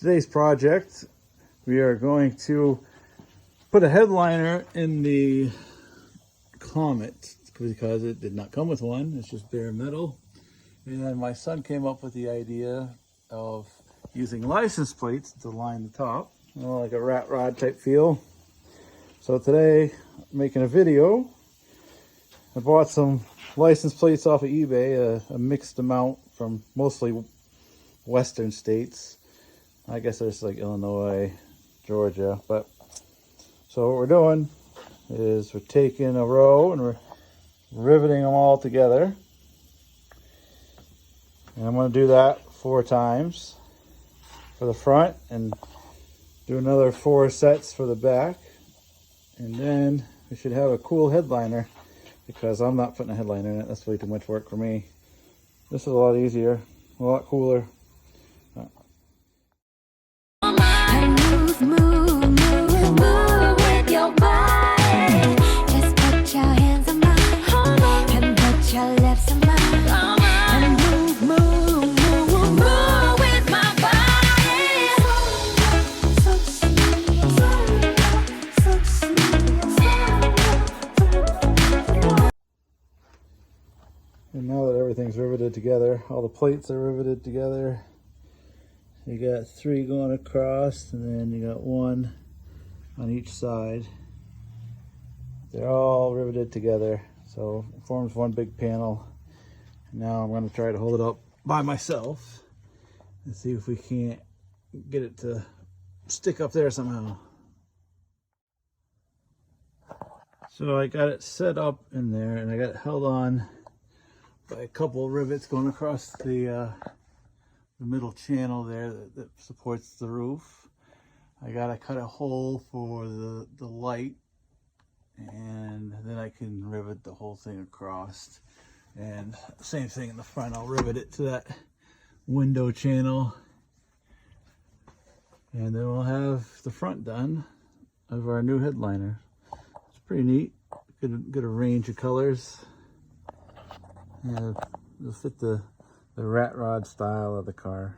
today's project, we are going to put a headliner in the Comet because it did not come with one. It's just bare metal. And then my son came up with the idea of using license plates to line the top, like a rat rod type feel. So today, I'm making a video. I bought some license plates off of eBay, a mixed amount from mostly western states. I guess there's like Illinois, Georgia, but so what we're doing is we're taking a row and we're riveting them all together. And I'm going to do that 4 times for the front and do another 4 sets for the back. And then we should have a cool headliner because I'm not putting a headliner in it. That's way too much work for me. This is a lot easier, a lot cooler. And now that everything's riveted together, all the plates are riveted together. You got 3 going across, and then you got 1 on each side. They're all riveted together, so it forms one big panel. Now I'm going to try to hold it up by myself and see if we can't get it to stick up there somehow. So I got it set up in there, and I got it held on by a couple of rivets going across the middle channel there that supports the roof. I gotta cut a hole for the light, and then I can rivet the whole thing across. And same thing in the front, I'll rivet it to that window channel. And then we'll have the front done of our new headliner. It's pretty neat, good a range of colors. Yeah, it'll fit the rat rod style of the car.